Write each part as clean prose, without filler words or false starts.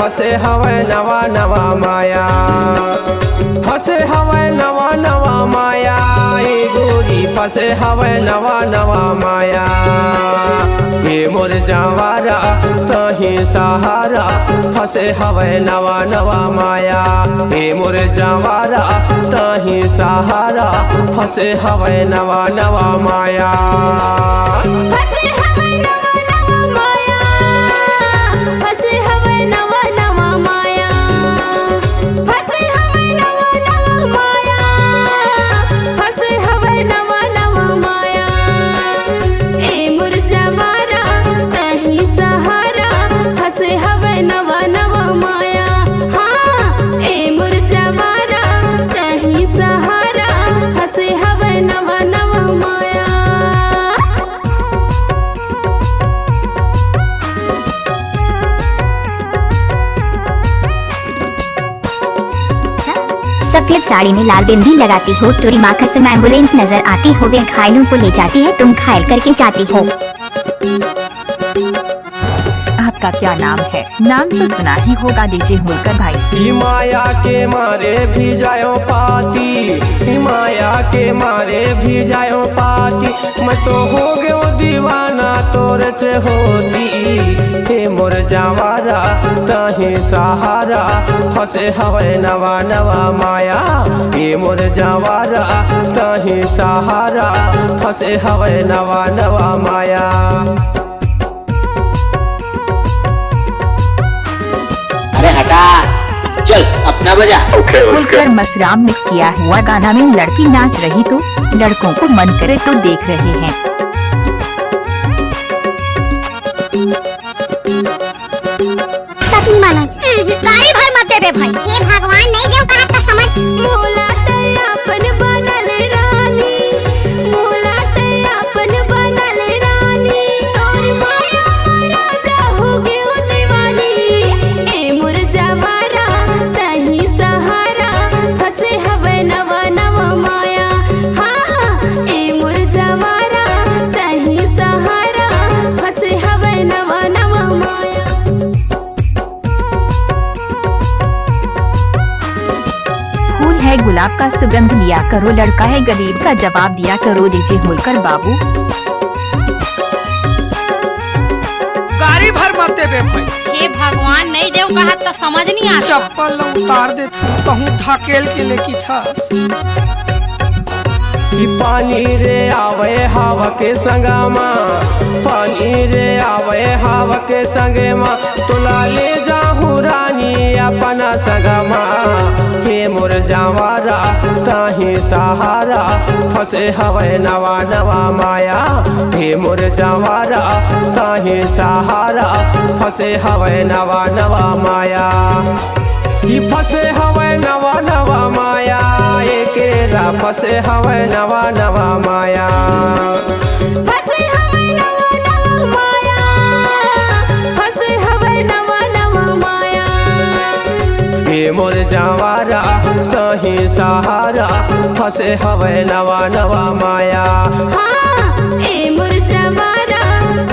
फसे हवे नवा नवा माया, फसे हवे नवा नवा माया, ए गोरी फसे हवे नवा नवा माया। ये मोर जवारा कहीं सहारा फसे हवे नवा नवा माया, ये मोर जवारा कहीं सहारा फसे हवे नवा नवा माया। फसे हवे नवा नवा माया, फसे हवे नवा नवा माया, फसे हवे नवा नवा माया, फसे हवे नवा नवा माया। ए मोर जवारा कहीं सहारा फसे हवे नवा नवा माया। हाँ ए मोर जवारा कहीं सहारा फसे हवे नवा नवा माया। सफेद साड़ी में लाल बिंदी लगाती हो, तुरी माँ कसम एम्बुलेंस नजर आती हो, वे घायलों को ले जाती है, तुम घायल करके जाती हो। आपका क्या नाम है? नाम तो सुना ही होगा, डीजे होलकर भाई। ही माया के मारे भी जायो पाती, ही माया के मारे भी जायो पाती, मैं तो हो गयो दीवाना तोर से होती। हे मोर जवारा कहीं सहारा फसे हवे नवा नवा माया, हे मोर जवारा कहीं सहारा फसे हवे नवा नवा माया। अरे हटा, चल अपना बजा। होलकर मसराम मिक्स किया हुआ गाना में लड़की नाच रही तो लड़कों को मन करे तो देख रहे हैं। सती मानस गाड़ी भर मत देबे भाई, हे भगवान नहीं देव कहा तो समझ। मोला अपन बनल रानी, मोला अपन बनल रानी, तोर माया राजा हो गयो दीवानी। ए मोर जवारा कहीं सहारा फसे हवे नवा नवा माया। हाँ ए मोर जवारा कहीं सहारा फसे हवे नवा नवा माया। फूल है गुलाब का सुगंध लिया करो, लड़का है गरीब का जवाब दिया करो, डीजे होलकर बाबू। गाड़ी भर मत देबे भाई, हे भगवान नहीं देव कहा तो समझ नहीं आता। चप्पल उतार दे कहूँ धकेल के लेकी था। पानी रे आवे हवा के संगमा, पानी रे आवे हवा के संगमा, तुला ले जाहू रानी अपना संगमा। हे मोर जवारा कहीं सहारा फसे हवे नवा नवा माया, हे मोर जवारा कहीं सहारा फसे हवे नवा नवा माया। ही फसे हवे नवा नवा माया, एकेरा फसे हवे नवा नवा माया। फसे हवे नवा नवा माया, फसे हवे नवा नवा माया। हे मोर जवारा कहीं सहारा फसे हवे नवा नवा माया। हाँ ए मोर जवारा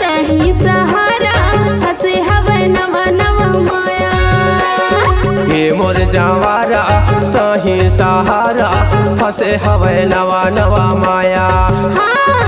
कहीं सहारा फसे हवे नवा नवा माया। हे मोर जवारा कहीं सहारा फसे हवे नवा नवा माया। हाँ